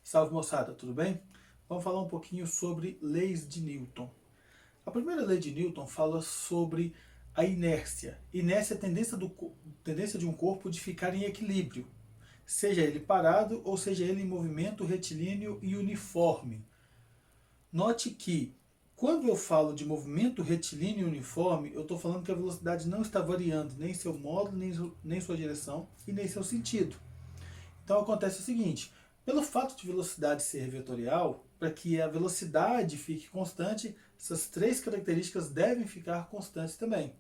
Salve moçada, tudo bem? Vamos falar um pouquinho sobre leis de Newton. A primeira lei de Newton fala sobre a inércia. Inércia é a tendência de um corpo de ficar em equilíbrio, seja ele parado ou seja ele em movimento retilíneo e uniforme. Note que quando eu falo de movimento retilíneo e uniforme, eu estou falando que a velocidade não está variando nem seu modo, nem sua direção e nem seu sentido. Então acontece o seguinte, pelo fato de velocidade ser vetorial, para que a velocidade fique constante, essas três características devem ficar constantes também,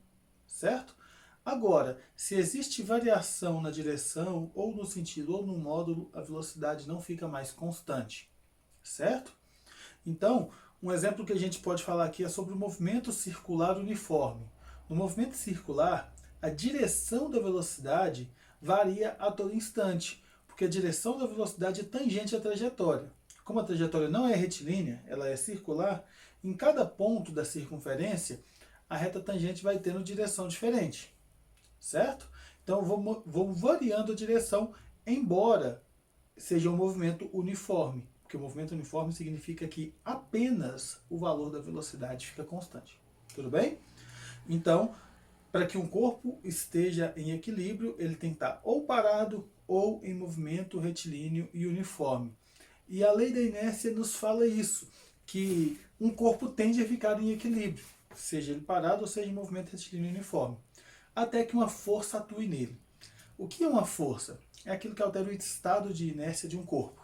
certo? Agora, se existe variação na direção, ou no sentido, ou no módulo, a velocidade não fica mais constante, certo? Então, um exemplo que a gente pode falar aqui é sobre o movimento circular uniforme. No movimento circular, a direção da velocidade varia a todo instante, porque a direção da velocidade é tangente à trajetória. Como a trajetória não é retilínea, ela é circular, em cada ponto da circunferência, a reta tangente vai tendo direção diferente, certo? Então vou variando a direção, embora seja um movimento uniforme, porque o movimento uniforme significa que apenas o valor da velocidade fica constante. Tudo bem? Então, para que um corpo esteja em equilíbrio, ele tem que estar ou parado ou em movimento retilíneo e uniforme. E a lei da inércia nos fala isso, que um corpo tende a ficar em equilíbrio, seja ele parado ou seja em movimento retilíneo e uniforme, até que uma força atue nele. O que é uma força? É aquilo que altera o estado de inércia de um corpo.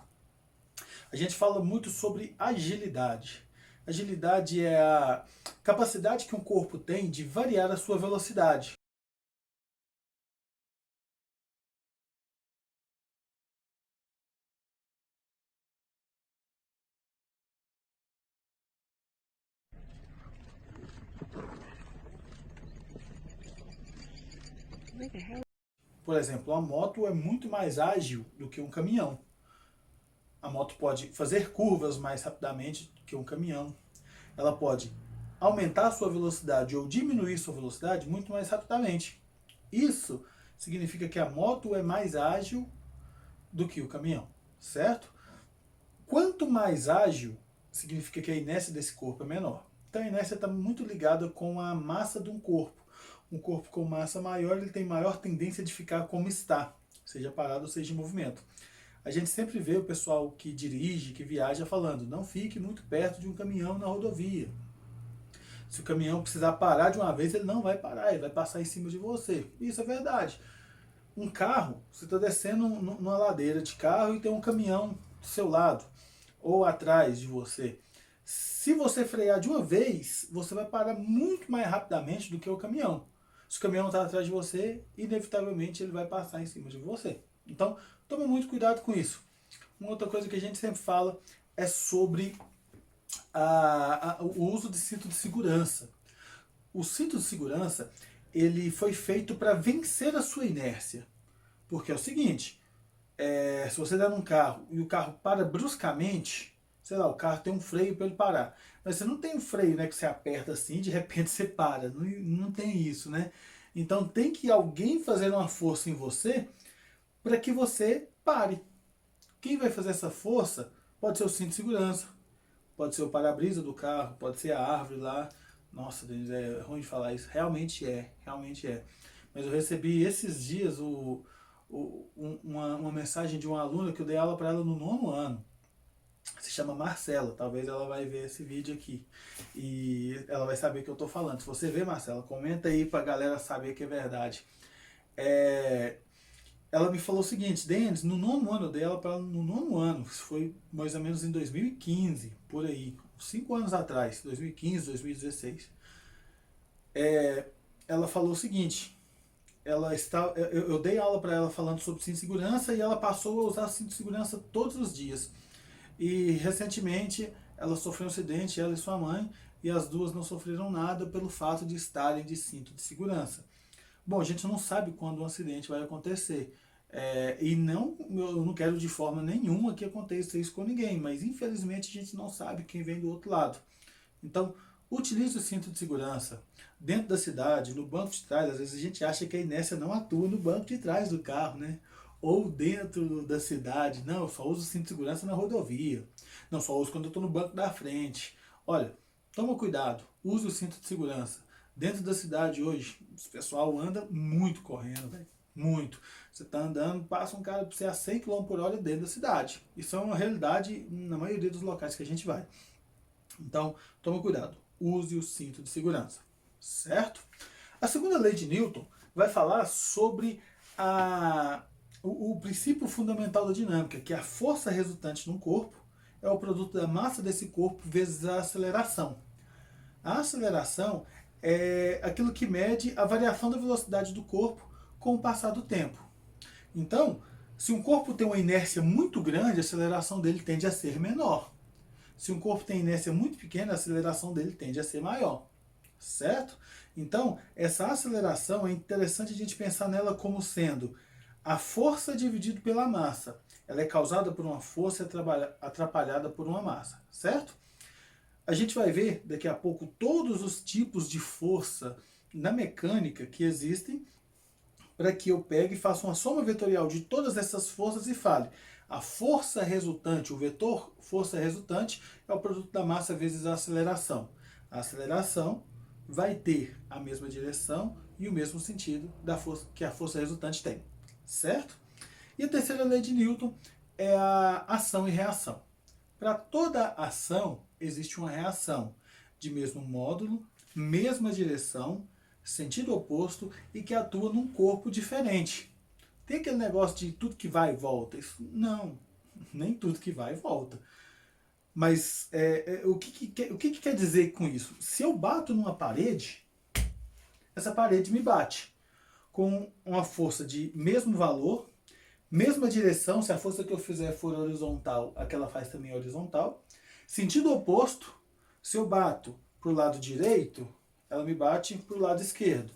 A gente fala muito sobre agilidade. Agilidade é a capacidade que um corpo tem de variar a sua velocidade. Por exemplo, a moto é muito mais ágil do que um caminhão. A moto pode fazer curvas mais rapidamente do que um caminhão. Ela pode aumentar sua velocidade ou diminuir sua velocidade muito mais rapidamente. Isso significa que a moto é mais ágil do que o caminhão, certo? Quanto mais ágil, significa que a inércia desse corpo é menor. Então a inércia está muito ligada com a massa de um corpo. Um corpo com massa maior, ele tem maior tendência de ficar como está, seja parado ou seja em movimento. A gente sempre vê o pessoal que dirige, que viaja falando, não fique muito perto de um caminhão na rodovia. Se o caminhão precisar parar de uma vez, ele não vai parar, ele vai passar em cima de você. Isso é verdade. Um carro, você está descendo numa ladeira de carro e tem um caminhão do seu lado ou atrás de você. Se você frear de uma vez, você vai parar muito mais rapidamente do que o caminhão. Se o caminhão está atrás de você, inevitavelmente ele vai passar em cima de você. Então, tome muito cuidado com isso. Uma outra coisa que a gente sempre fala é sobre o uso de cinto de segurança. O cinto de segurança ele foi feito para vencer a sua inércia. Porque é o seguinte, se você der num carro e o carro para bruscamente, sei lá, o carro tem um freio para ele parar. Mas você não tem um freio, né, que você aperta assim e de repente você para. Não, não tem isso, né? Então tem que alguém fazer uma força em você para que você pare. Quem vai fazer essa força pode ser o cinto de segurança, pode ser o para-brisa do carro, pode ser a árvore lá. Nossa, Denis, é ruim de falar isso. Realmente é, realmente é. Mas eu recebi esses dias uma mensagem de uma aluna que eu dei aula para ela no 9º ano. Se chama Marcela, talvez ela vai ver esse vídeo aqui. E ela vai saber o que eu estou falando. Se você vê, Marcela, comenta aí para a galera saber que é verdade. Ela me falou o seguinte, Denis, no 9º ano, eu dei ela para ela no 9º ano, isso foi mais ou menos em 2015, por aí, 5 anos atrás, 2015, 2016. Ela falou o seguinte, eu dei aula para ela falando sobre cinto de segurança e ela passou a usar cinto de segurança todos os dias. E recentemente ela sofreu um acidente, ela e sua mãe, e as duas não sofreram nada pelo fato de estarem de cinto de segurança. Bom, a gente não sabe quando um acidente vai acontecer. E não, eu não quero de forma nenhuma que aconteça isso com ninguém, mas infelizmente a gente não sabe quem vem do outro lado. Então, utilize o cinto de segurança. Dentro da cidade, no banco de trás, às vezes a gente acha que a inércia não atua no banco de trás do carro, né? ou dentro da cidade. Não, eu só uso cinto de segurança na rodovia. Não, só uso quando eu estou no banco da frente. Olha, toma cuidado, use o cinto de segurança. Dentro da cidade hoje, o pessoal anda muito correndo, velho. Muito. Você está andando, passa um cara para você a 100 km por hora dentro da cidade. Isso é uma realidade na maioria dos locais que a gente vai. Então, toma cuidado. Use o cinto de segurança. Certo? A segunda lei de Newton vai falar sobre o princípio fundamental da dinâmica, que é a força resultante num corpo é o produto da massa desse corpo vezes a aceleração. A aceleração é aquilo que mede a variação da velocidade do corpo com o passar do tempo. Então, se um corpo tem uma inércia muito grande, a aceleração dele tende a ser menor. Se um corpo tem inércia muito pequena, a aceleração dele tende a ser maior. Certo? Então, essa aceleração é interessante a gente pensar nela como sendo a força dividida pela massa. Ela é causada por uma força atrapalhada por uma massa. Certo? A gente vai ver daqui a pouco todos os tipos de força na mecânica que existem para que eu pegue e faça uma soma vetorial de todas essas forças e fale a força resultante, o vetor força resultante é o produto da massa vezes a aceleração. A aceleração vai ter a mesma direção e o mesmo sentido da força que a força resultante tem. Certo? E a terceira lei de Newton é a ação e reação. Para toda ação existe uma reação de mesmo módulo, mesma direção, sentido oposto e que atua num corpo diferente. Tem aquele negócio de tudo que vai e volta? Isso, não, nem tudo que vai e volta. Mas o que quer dizer com isso? Se eu bato numa parede, essa parede me bate com uma força de mesmo valor, mesma direção. Se a força que eu fizer for horizontal, aquela faz também horizontal. Sentido oposto, se eu bato para o lado direito, ela me bate para o lado esquerdo.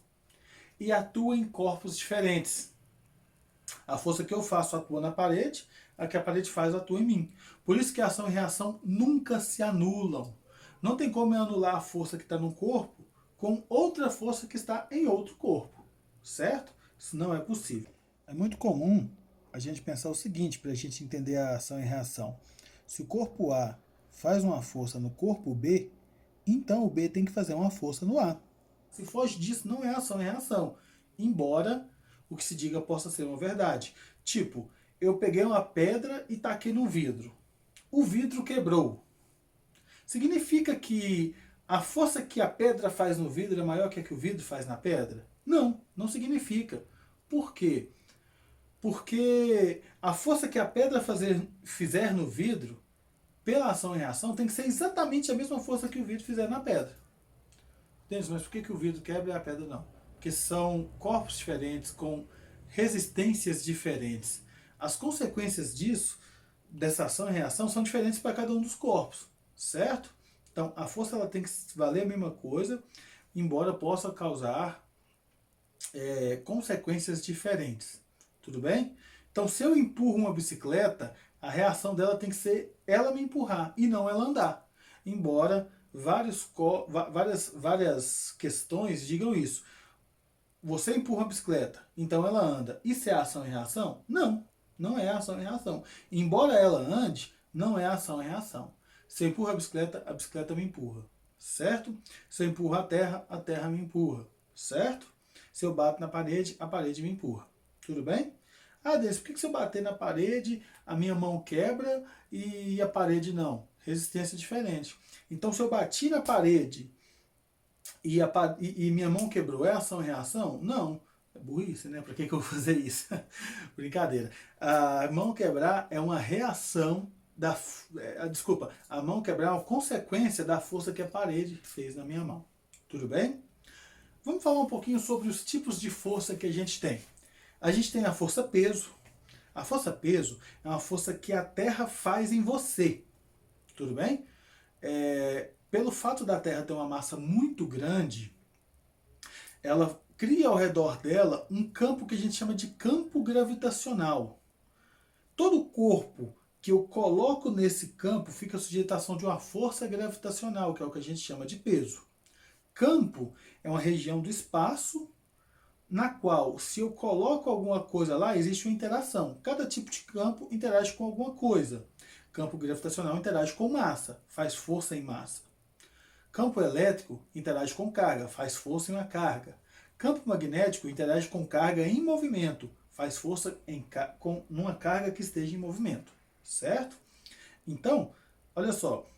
E atua em corpos diferentes. A força que eu faço atua na parede, a que a parede faz atua em mim. Por isso que a ação e reação nunca se anulam. Não tem como eu anular a força que está no corpo com outra força que está em outro corpo. Certo? Isso não é possível. É muito comum a gente pensar o seguinte para a gente entender a ação e reação. Se o corpo A faz uma força no corpo B, então o B tem que fazer uma força no A. Se foge disso, não é ação e reação. Embora o que se diga possa ser uma verdade. Tipo, eu peguei uma pedra e taquei no vidro. O vidro quebrou. Significa que a força que a pedra faz no vidro é maior que a que o vidro faz na pedra? Não, não significa. Por quê? Porque a força que a pedra fizer no vidro, pela ação e reação, tem que ser exatamente a mesma força que o vidro fizer na pedra. Entende? Mas por que o vidro quebra e a pedra não? Porque são corpos diferentes, com resistências diferentes. As consequências disso, dessa ação e reação, são diferentes para cada um dos corpos, certo? Então, a força ela tem que valer a mesma coisa, embora possa causar consequências diferentes. Tudo bem? Então, se eu empurro uma bicicleta, a reação dela tem que ser ela me empurrar e não ela andar. Embora várias questões digam isso. Você empurra a bicicleta, então ela anda. Isso é ação e reação? Não, não é ação e reação. Embora ela ande, não é ação e reação. Se eu empurro a bicicleta me empurra. Certo? Se eu empurro a terra me empurra. Certo? Se eu bato na parede, a parede me empurra. Tudo bem? Ah, Deus, por que se eu bater na parede, a minha mão quebra e a parede não? Resistência diferente. Então, se eu bati na parede e minha mão quebrou, é ação e reação? Não. É burrice, né? Para que eu vou fazer isso? Brincadeira. A mão quebrar é uma reação desculpa, a mão quebrar é uma consequência da força que a parede fez na minha mão. Tudo bem? Vamos falar um pouquinho sobre os tipos de força que a gente tem. A gente tem a força peso. A força peso é uma força que a Terra faz em você. Tudo bem? Pelo fato da Terra ter uma massa muito grande, ela cria ao redor dela um campo que a gente chama de campo gravitacional. Todo corpo que eu coloco nesse campo fica sujeito à ação de uma força gravitacional, que é o que a gente chama de peso. Campo é uma região do espaço na qual, se eu coloco alguma coisa lá, existe uma interação. Cada tipo de campo interage com alguma coisa. Campo gravitacional interage com massa, faz força em massa. Campo elétrico interage com carga, faz força em uma carga. Campo magnético interage com carga em movimento, faz força com uma carga que esteja em movimento, certo? Então, olha só,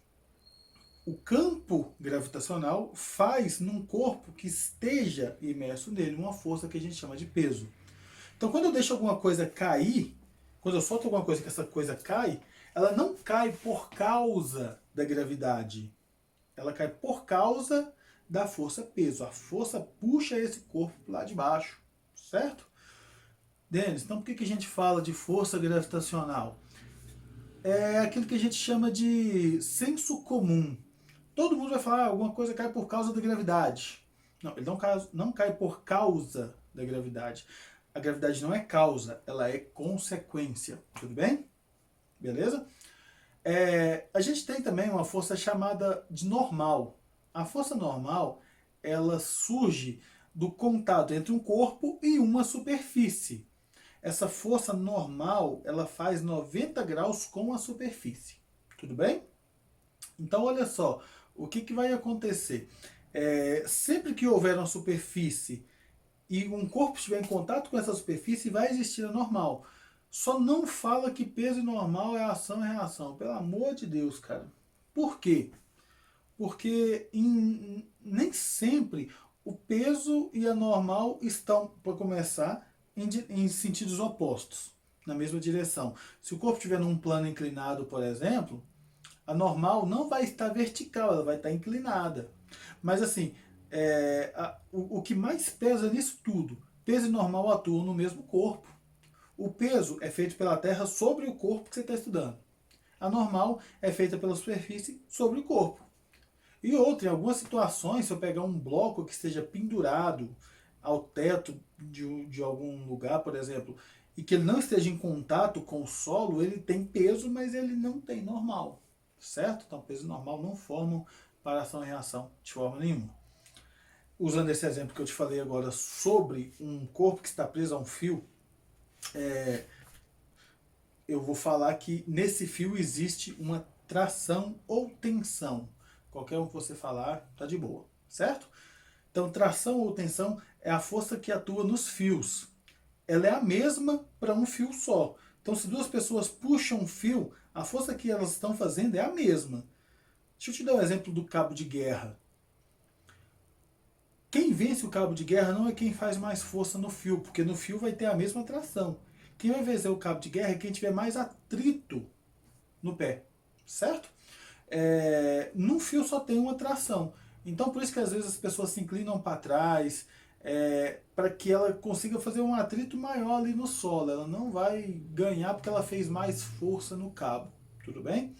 o campo gravitacional faz num corpo que esteja imerso nele uma força que a gente chama de peso. Então, quando eu deixo alguma coisa cair, quando eu solto alguma coisa que essa coisa cai, ela não cai por causa da gravidade. Ela cai por causa da força peso. A força puxa esse corpo para lá de baixo, certo? Denis, então por que a gente fala de força gravitacional? É aquilo que a gente chama de senso comum. Todo mundo vai falar alguma coisa cai por causa da gravidade. Não, ele não cai por causa da gravidade. A gravidade não é causa, ela é consequência. Tudo bem? Beleza? A gente tem também uma força chamada de normal. A força normal, ela surge do contato entre um corpo e uma superfície. Essa força normal, ela faz 90 graus com a superfície. Tudo bem? Então, olha só, o que vai acontecer? Sempre que houver uma superfície e um corpo estiver em contato com essa superfície, vai existir a normal. Só não fala que peso e normal é ação e reação. Pelo amor de Deus, cara. Por quê? Porque nem sempre o peso e a normal estão, para começar, em sentidos opostos, na mesma direção. Se o corpo estiver num plano inclinado, por exemplo, a normal não vai estar vertical, ela vai estar inclinada. Mas assim, o que mais pesa nisso tudo, peso e normal atuam no mesmo corpo. O peso é feito pela Terra sobre o corpo que você está estudando. A normal é feita pela superfície sobre o corpo. E outra, em algumas situações, se eu pegar um bloco que esteja pendurado ao teto de algum lugar, por exemplo, e que ele não esteja em contato com o solo, ele tem peso, mas ele não tem normal. Certo? Então, peso e normal não formam para ação e reação de forma nenhuma. Usando esse exemplo que eu te falei agora sobre um corpo que está preso a um fio, eu vou falar que nesse fio existe uma tração ou tensão. Qualquer um que você falar, tá de boa, certo? Então, tração ou tensão é a força que atua nos fios. Ela é a mesma para um fio só. Então, se duas pessoas puxam um fio, a força que elas estão fazendo é a mesma. Deixa eu te dar um exemplo do cabo de guerra. Quem vence o cabo de guerra não é quem faz mais força no fio, porque no fio vai ter a mesma tração. Quem vai vencer o cabo de guerra é quem tiver mais atrito no pé, certo? Num fio só tem uma tração. Então por isso que às vezes as pessoas se inclinam para trás, para que ela consiga fazer um atrito maior ali no solo. Ela não vai ganhar porque ela fez mais força no cabo, tudo bem?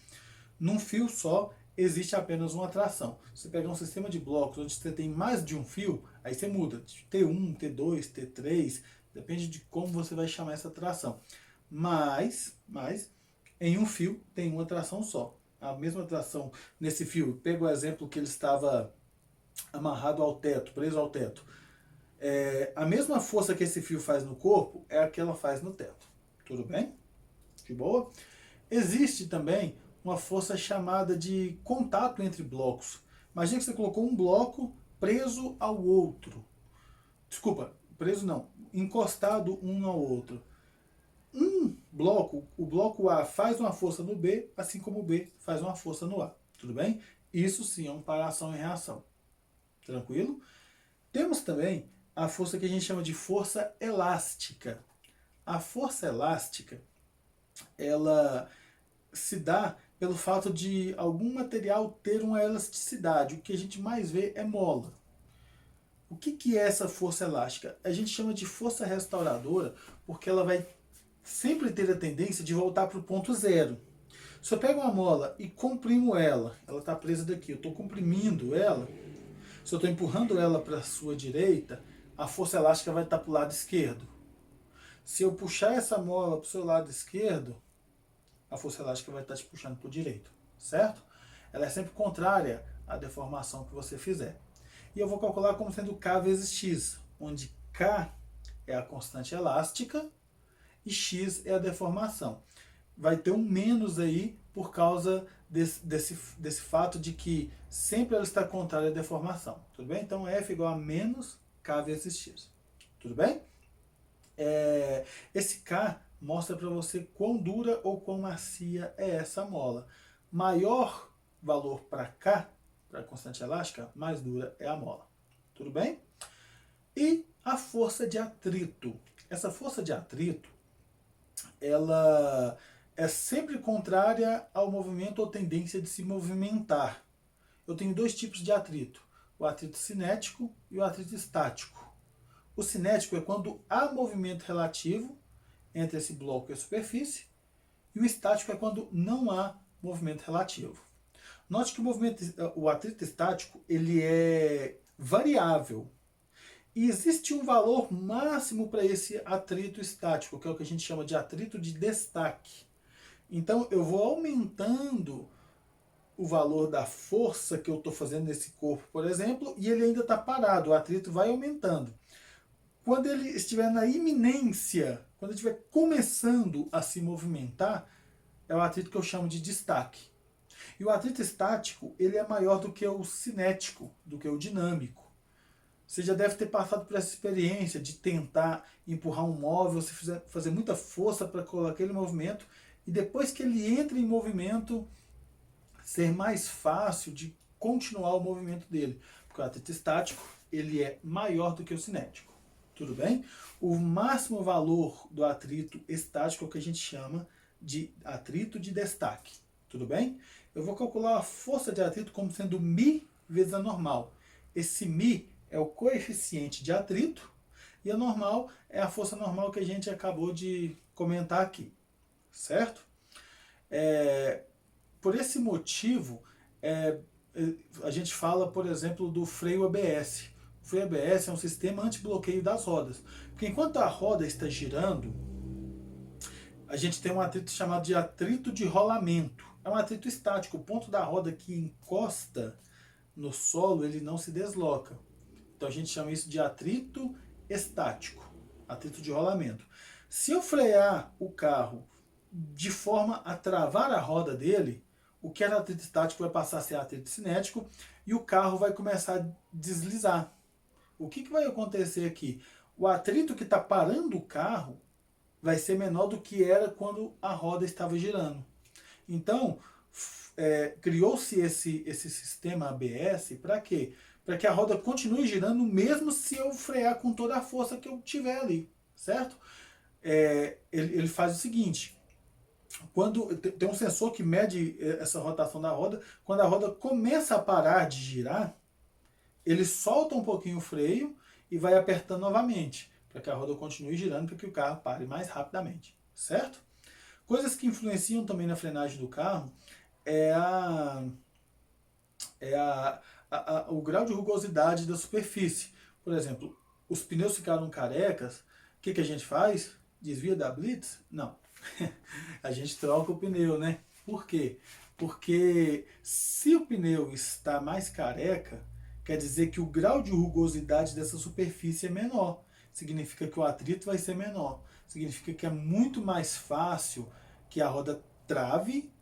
Num fio só existe apenas uma tração. Se você pegar um sistema de blocos onde você tem mais de um fio, aí você muda, T1, T2, T3, depende de como você vai chamar essa tração. Mas em um fio tem uma tração só. A mesma tração nesse fio, pega o exemplo que ele estava amarrado ao teto, preso ao teto. A mesma força que esse fio faz no corpo é a que ela faz no teto. Tudo bem? De boa? Existe também uma força chamada de contato entre blocos. Imagina que você colocou um bloco preso ao outro. Desculpa, preso não, encostado um ao outro. Um bloco, o bloco A faz uma força no B, assim como o B faz uma força no A. Tudo bem? Isso sim é um para ação e reação. Tranquilo? Temos também a força que a gente chama de força elástica. A força elástica, ela se dá pelo fato de algum material ter uma elasticidade. O que a gente mais vê é mola. O que é essa força elástica? A gente chama de força restauradora porque ela vai sempre ter a tendência de voltar para o ponto zero. Se eu pego uma mola e comprimo ela está presa daqui, eu estou comprimindo ela, se eu estou empurrando ela para a sua direita, a força elástica vai estar para o lado esquerdo. Se eu puxar essa mola para o seu lado esquerdo, a força elástica vai estar te puxando para o direito, certo? Ela é sempre contrária à deformação que você fizer. E eu vou calcular como sendo K vezes X, onde K é a constante elástica e x é a deformação. Vai ter um menos aí por causa desse fato de que sempre ela está contrária à deformação. Tudo bem? Então F igual a menos K vezes x. Tudo bem? Esse K mostra para você quão dura ou quão macia é essa mola. Maior valor para K, para a constante elástica, mais dura é a mola. Tudo bem? E a força de atrito. Essa força de atrito, ela é sempre contrária ao movimento ou tendência de se movimentar. Eu tenho dois tipos de atrito, o atrito cinético e o atrito estático. O cinético é quando há movimento relativo entre esse bloco e a superfície, e o estático é quando não há movimento relativo. Note que o atrito estático ele é variável. E existe um valor máximo para esse atrito estático, que é o que a gente chama de atrito de destaque. Então eu vou aumentando o valor da força que eu estou fazendo nesse corpo, por exemplo, e ele ainda está parado, o atrito vai aumentando. Quando ele estiver na iminência, quando ele estiver começando a se movimentar, é o atrito que eu chamo de destaque. E o atrito estático, ele é maior do que o cinético, do que o dinâmico. Você já deve ter passado por essa experiência de tentar empurrar um móvel, você fazer muita força para colocar aquele movimento, e depois que ele entra em movimento, ser mais fácil de continuar o movimento dele. Porque o atrito estático, ele é maior do que o cinético. Tudo bem? O máximo valor do atrito estático é o que a gente chama de atrito de destaque. Tudo bem? Eu vou calcular a força de atrito como sendo μ vezes a normal. Esse μ é o coeficiente de atrito e a normal é a força normal que a gente acabou de comentar aqui. Certo? Por esse motivo, a gente fala, por exemplo, do freio ABS. O freio ABS é um sistema anti-bloqueio das rodas. Porque enquanto a roda está girando, a gente tem um atrito chamado de atrito de rolamento. É um atrito estático. O ponto da roda que encosta no solo, ele não se desloca. Então a gente chama isso de atrito estático, atrito de rolamento. Se eu frear o carro de forma a travar a roda dele, o que era atrito estático vai passar a ser atrito cinético e o carro vai começar a deslizar. O que vai acontecer aqui? O atrito que está parando o carro vai ser menor do que era quando a roda estava girando. Então, criou-se esse sistema ABS para quê? Para que a roda continue girando mesmo se eu frear com toda a força que eu tiver ali, certo? Ele faz o seguinte, quando tem um sensor que mede essa rotação da roda, quando a roda começa a parar de girar, ele solta um pouquinho o freio e vai apertando novamente, para que a roda continue girando, para que o carro pare mais rapidamente, certo? Coisas que influenciam também na frenagem do carro o grau de rugosidade da superfície. Por exemplo, os pneus ficaram carecas, o que a gente faz? Desvia da blitz? Não. A gente troca o pneu, né? Por quê? Porque se o pneu está mais careca, quer dizer que o grau de rugosidade dessa superfície é menor. Significa que o atrito vai ser menor. Significa que é muito mais fácil que a roda trave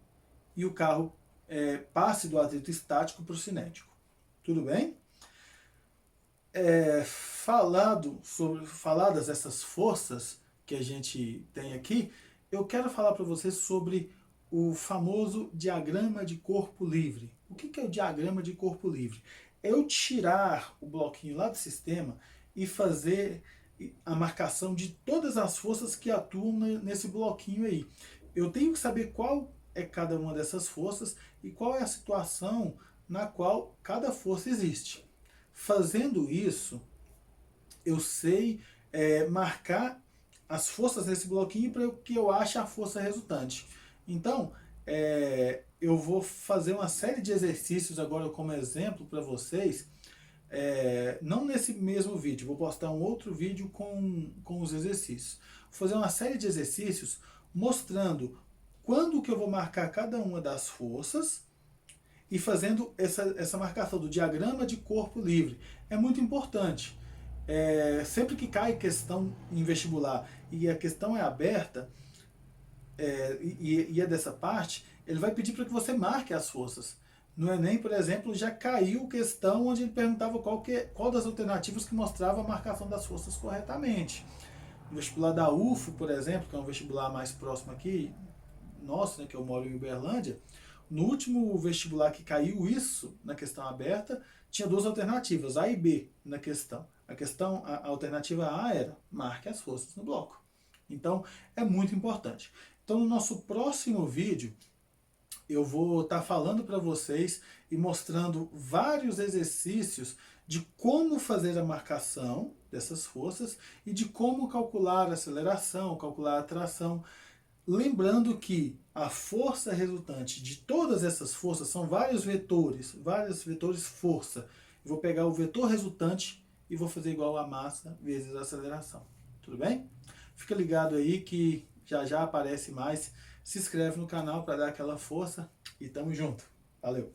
e o carro passe do atrito estático para o cinético. Tudo bem? Faladas essas forças que a gente tem aqui, eu quero falar para vocês sobre o famoso diagrama de corpo livre. O que é o diagrama de corpo livre? É eu tirar o bloquinho lá do sistema e fazer a marcação de todas as forças que atuam nesse bloquinho aí. Eu tenho que saber qual é cada uma dessas forças e qual é a situação na qual cada força existe. Fazendo isso, eu sei marcar as forças nesse bloquinho para que eu ache a força resultante. Então, eu vou fazer uma série de exercícios agora como exemplo para vocês, não nesse mesmo vídeo, vou postar um outro vídeo com os exercícios. Vou fazer uma série de exercícios mostrando quando que eu vou marcar cada uma das forças e fazendo essa marcação do diagrama de corpo livre. É muito importante. Sempre que cai questão em vestibular e a questão é aberta, e é dessa parte, ele vai pedir para que você marque as forças. No Enem, por exemplo, já caiu questão onde ele perguntava qual das alternativas que mostrava a marcação das forças corretamente. No vestibular da UFO, por exemplo, que é um vestibular mais próximo aqui, nosso, né, que eu moro em Uberlândia, no último vestibular que caiu isso, na questão aberta, tinha duas alternativas, A e B na questão. A alternativa A era marque as forças no bloco. Então, é muito importante. Então, no nosso próximo vídeo, eu vou estar falando para vocês e mostrando vários exercícios de como fazer a marcação dessas forças e de como calcular a aceleração, calcular a tração. Lembrando que a força resultante de todas essas forças são vários vetores força. Eu vou pegar o vetor resultante e vou fazer igual a massa vezes a aceleração. Tudo bem? Fica ligado aí que já já aparece mais. Se inscreve no canal para dar aquela força e tamo junto. Valeu!